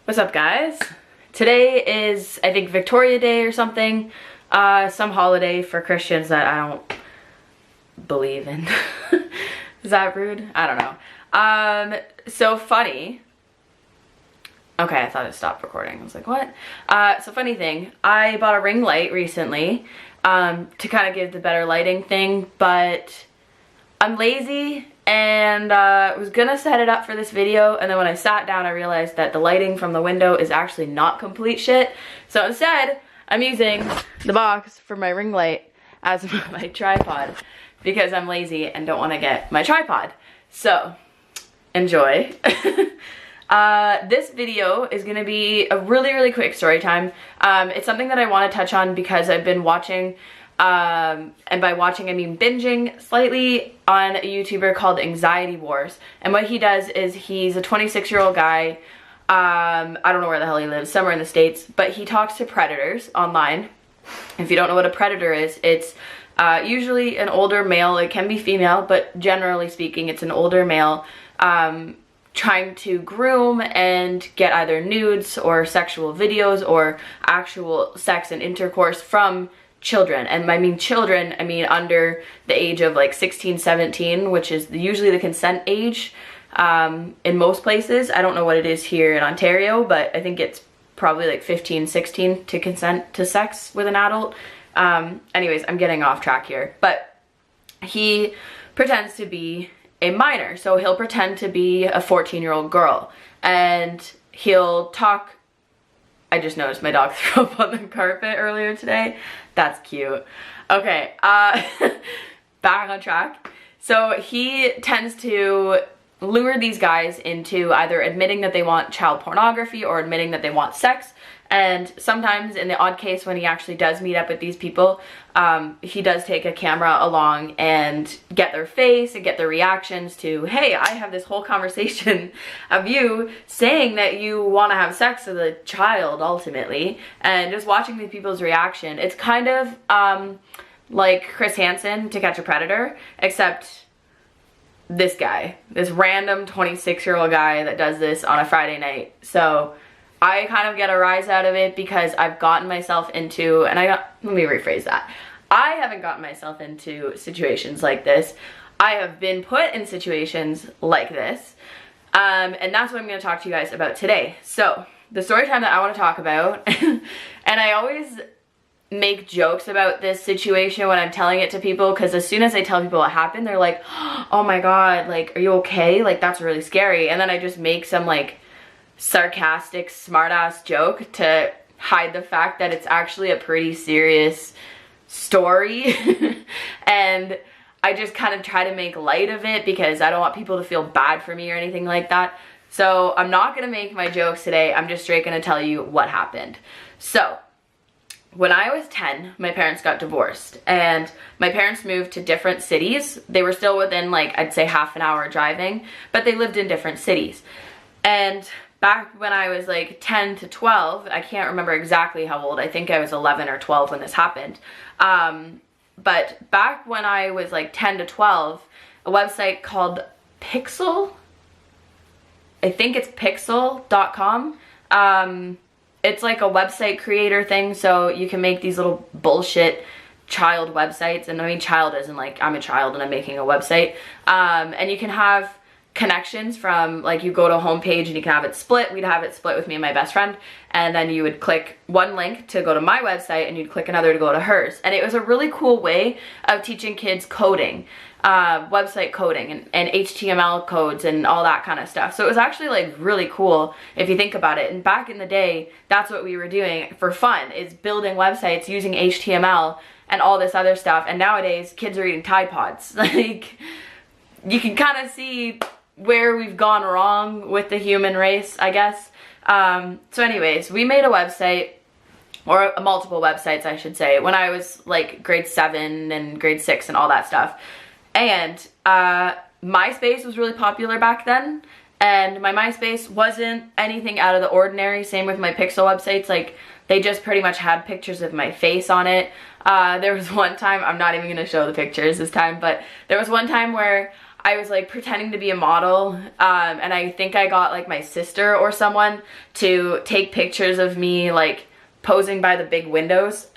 What's up, guys? Today is, I think, Victoria Day or something. Some holiday for Christians that I don't believe in. Is that rude? I don't know. So funny. Okay, I thought it stopped recording. I was like, what? So funny thing, I bought a ring light recently to kind of give the better lighting thing, but I'm lazy and was gonna set it up for this video, and then when I sat down I realized that the lighting from the window is actually not complete shit. So instead, I'm using the box for my ring light as my tripod because I'm lazy and don't want to get my tripod. So, enjoy. This video is gonna be a really quick story time. It's something that I want to touch on because I've been watching, and by watching I mean binging slightly, on a YouTuber called Anxiety Wars. And what he does is he's a 26-year-old guy. I don't know where the hell he lives, somewhere in the States, but he talks to predators online. If you don't know what a predator is, it's usually an older male. It can be female, but generally speaking it's an older male trying to groom and get either nudes or sexual videos or actual sex and intercourse from children. And I mean children, I mean under the age of like 16, 17, which is usually the consent age in most places. I don't know what it is here in Ontario, but I think it's probably like 15, 16 to consent to sex with an adult. Anyways, I'm getting off track here, but he pretends to be a minor. So he'll pretend to be a 14-year-old girl and he'll talk. I just noticed my dog threw up on the carpet earlier today. That's cute. Okay, back on track. So he tends to lure these guys into either admitting that they want child pornography or admitting that they want sex. And sometimes, in the odd case when he actually does meet up with these people, he does take a camera along and get their face and get their reactions to, hey, I have this whole conversation of you saying that you want to have sex with a child ultimately, and just watching the people's reaction. It's kind of like Chris Hansen, To Catch a Predator, except this guy, this random 26-year-old guy that does this on a Friday night. So I kind of get a rise out of it because I've gotten myself into, and let me rephrase that. I haven't gotten myself into situations like this. I have been put in situations like this. And that's what I'm going to talk to you guys about today. So, the story time that I want to talk about, and I always make jokes about this situation when I'm telling it to people, because as soon as I tell people what happened, they're like, oh my god, like, are you okay? Like, that's really scary. And then I just make some like sarcastic smart-ass joke to hide the fact that it's actually a pretty serious story. And I just kind of try to make light of it because I don't want people to feel bad for me or anything like that. So I'm not gonna make my jokes today. I'm just straight gonna tell you what happened. So when I was 10, my parents got divorced and my parents moved to different cities. They were still within, like, I'd say half an hour driving, but they lived in different cities. And back when I was like 10 to 12, I can't remember exactly how old, I think I was 11 or 12 when this happened. But back when I was like 10 to 12, a website called Pixel, I think it's pixel.com. It's like a website creator thing, so you can make these little bullshit child websites. And I mean child isn't like I'm a child and I'm making a website. And you can have connections from, like, you go to a homepage and you can have it split. We'd have it split with me and my best friend, and then you would click one link to go to my website and you'd click another to go to hers. And it was a really cool way of teaching kids coding, website coding and HTML codes and all that kind of stuff. So it was actually like really cool if you think about it. And back in the day, that's what we were doing for fun, is building websites using HTML and all this other stuff. And nowadays kids are eating Tide Pods. Like, you can kind of see where we've gone wrong with the human race, I guess. So anyways, we made a website, or multiple websites I should say, when I was like grade 7 and grade 6 and all that stuff. And MySpace was really popular back then, and my MySpace wasn't anything out of the ordinary. Same with my Pixel websites, like they just pretty much had pictures of my face on it. There was one time, I'm not even gonna show the pictures this time, but there was one time where I was like pretending to be a model, and I think I got like my sister or someone to take pictures of me like posing by the big windows,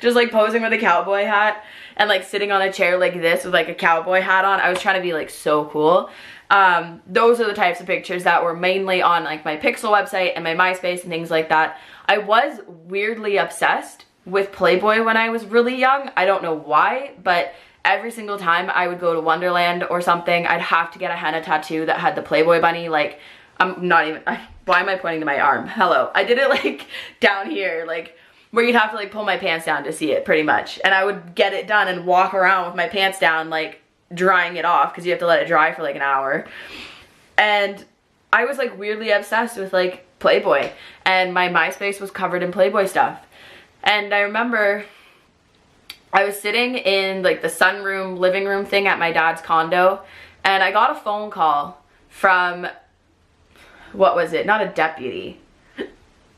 just like posing with a cowboy hat and like sitting on a chair like this with like a cowboy hat on. I was trying to be like so cool. Those are the types of pictures that were mainly on like my Pixel website and my MySpace and things like that. I was weirdly obsessed with Playboy when I was really young. I don't know why, but every single time I would go to Wonderland or something, I'd have to get a henna tattoo that had the Playboy bunny. Like, I'm not even, why am I pointing to my arm? Hello. I did it like down here, like where you'd have to like pull my pants down to see it pretty much. And I would get it done and walk around with my pants down, like drying it off because you have to let it dry for like an hour. And I was like weirdly obsessed with like Playboy, and my MySpace was covered in Playboy stuff. And I remember I was sitting in like the sunroom, living room thing at my dad's condo, and I got a phone call from, what was it? Not a deputy.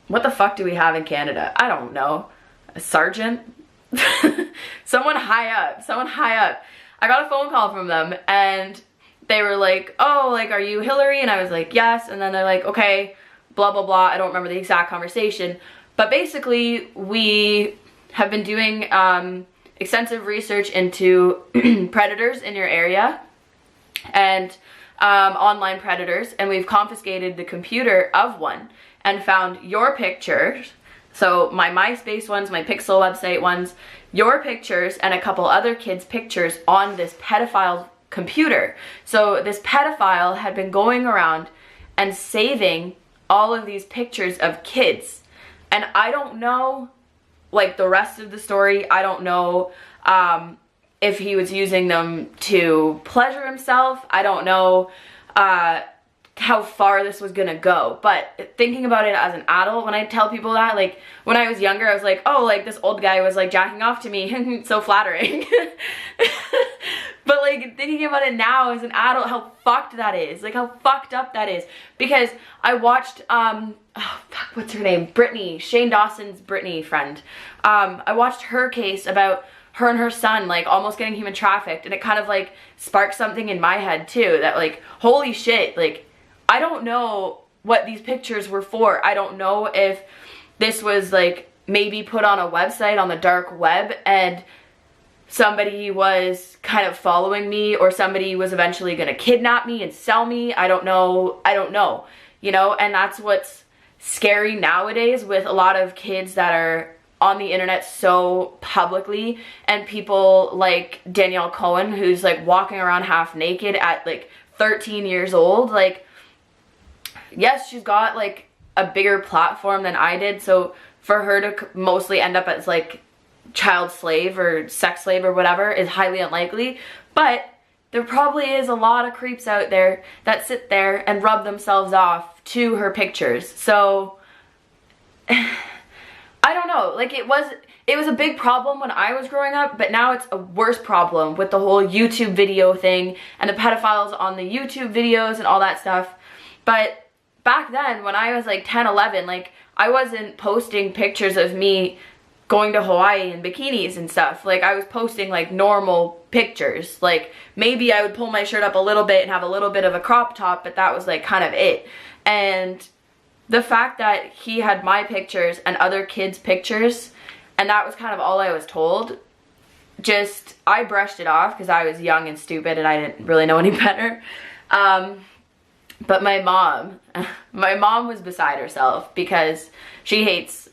What the fuck do we have in Canada? I don't know. A sergeant? Someone high up. Someone high up. I got a phone call from them, and they were like, oh, like, are you Hillary? And I was like, yes. And then they're like, okay, blah, blah, blah. I don't remember the exact conversation. But basically, we have been doing extensive research into predators in your area and online predators, and we've confiscated the computer of one and found your pictures. So my MySpace ones, my Pixel website ones, your pictures, and a couple other kids' pictures on this pedophile computer. So this pedophile had been going around and saving all of these pictures of kids. And I don't know, like, the rest of the story. I don't know if he was using them to pleasure himself. I don't know how far this was gonna go. But thinking about it as an adult, when I tell people that, like, when I was younger, I was like, oh, like, this old guy was, like, jacking off to me. So flattering. But, like, thinking about it now as an adult, how fucked that is. Like, how fucked up that is. Because I watched, oh, fuck, what's her name? Brittany. Shane Dawson's Brittany friend. I watched her case about her and her son, like, almost getting human trafficked. And it kind of, like, sparked something in my head, too. That, like, holy shit, like, I don't know what these pictures were for. I don't know if this was, like, maybe put on a website on the dark web and somebody was kind of following me, or somebody was eventually gonna kidnap me and sell me. I don't know, you know. And that's what's scary nowadays with a lot of kids that are on the internet so publicly, and people like Danielle Cohen, who's like walking around half naked at like 13 years old. Like, yes, she's got like a bigger platform than I did, so for her to mostly end up as like child slave or sex slave or whatever is highly unlikely. But there probably is a lot of creeps out there that sit there and rub themselves off to her pictures. So I don't know, like, it was a big problem when I was growing up, but now it's a worse problem with the whole YouTube video thing and the pedophiles on the YouTube videos and all that stuff. But back then, when I was like 10, 11, like, I wasn't posting pictures of me going to Hawaii in bikinis and stuff. Like, I was posting like normal pictures. Like, maybe I would pull my shirt up a little bit and have a little bit of a crop top, but that was like kind of it. And the fact that he had my pictures and other kids' pictures, and that was kind of all I was told, just, I brushed it off because I was young and stupid and I didn't really know any better. But my mom was beside herself because she hates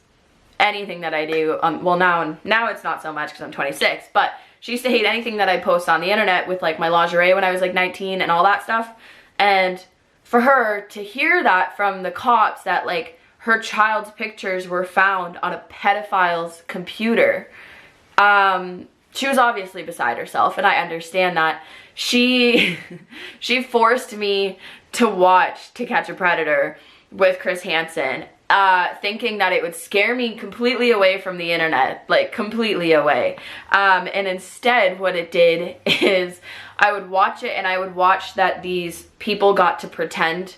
anything that I do. Well, now it's not so much because I'm 26, but she used to hate anything that I post on the internet with like my lingerie when I was like 19 and all that stuff. And for her to hear that from the cops, that like her child's pictures were found on a pedophile's computer, she was obviously beside herself, and I understand that. She forced me to watch To Catch a Predator with Chris Hansen, thinking that it would scare me completely away from the internet, like completely away. And instead what it did is I would watch it, and I would watch that these people got to pretend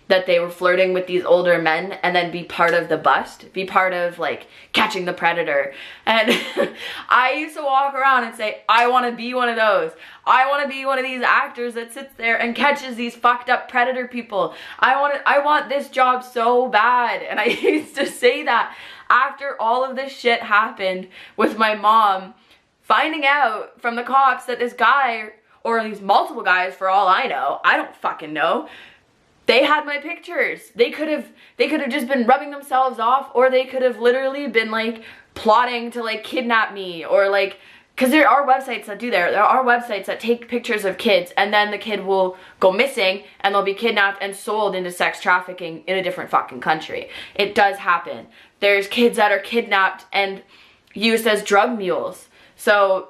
that they were flirting with these older men and then be part of the bust, be part of like catching the predator. And I used to walk around and say, I want to be one of those. I want to be one of these actors that sits there and catches these fucked up predator people. I want this job so bad. And I used to say that after all of this shit happened with my mom finding out from the cops that this guy, or these multiple guys for all I know, I don't fucking know, they had my pictures. They could have just been rubbing themselves off, or they could have literally been like plotting to like kidnap me, or like, because there are websites that do that. There are websites that take pictures of kids and then the kid will go missing and they'll be kidnapped and sold into sex trafficking in a different fucking country. It does happen. There's kids that are kidnapped and used as drug mules. So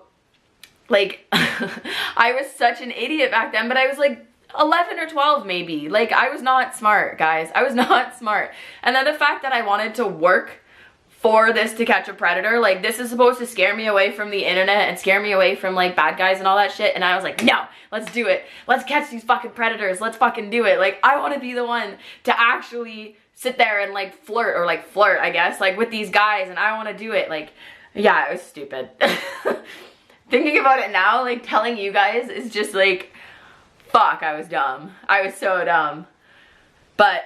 like I was such an idiot back then, but I was like 11 or 12 maybe. Like I was not smart, guys. I was not smart. And then the fact that I wanted to work for this to catch a predator, like this is supposed to scare me away from the internet and scare me away from like bad guys and all that shit, and I was like, no, let's do it. Let's catch these fucking predators. Let's fucking do it. Like I want to be the one to actually sit there and like flirt I guess, like with these guys, and I want to do it. Like, yeah, it was stupid. Thinking about it now, like telling you guys is just like, fuck, I was dumb. I was so dumb. But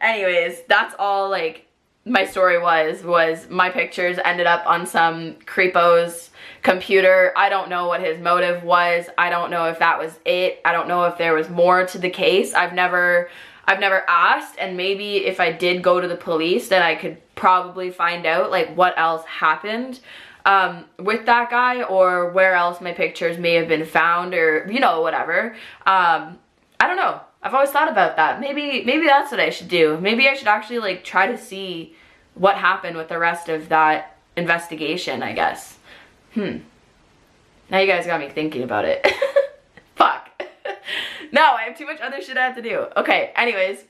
anyways, that's all like my story was my pictures ended up on some creepo's computer. I don't know what his motive was. I don't know if that was it. I don't know if there was more to the case. I've never asked, and maybe if I did go to the police, then I could probably find out like what else happened with that guy, or where else my pictures may have been found, or you know, whatever. I don't know. I've always thought about that. Maybe that's what I should do. Maybe I should actually like try to see what happened with the rest of that investigation, I guess. Now you guys got me thinking about it. Fuck. No, I have too much other shit I have to do. Okay, anyways,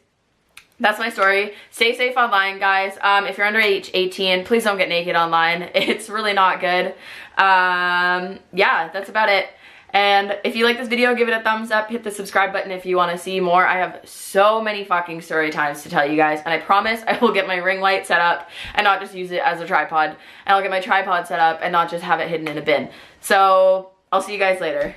that's my story. Stay safe online, guys. If you're under age 18, please don't get naked online. It's really not good. Yeah, that's about it. And if you like this video, give it a thumbs up, hit the subscribe button if you want to see more. I have so many fucking story times to tell you guys, and I promise I will get my ring light set up and not just use it as a tripod, and I'll get my tripod set up and not just have it hidden in a bin. So I'll see you guys later.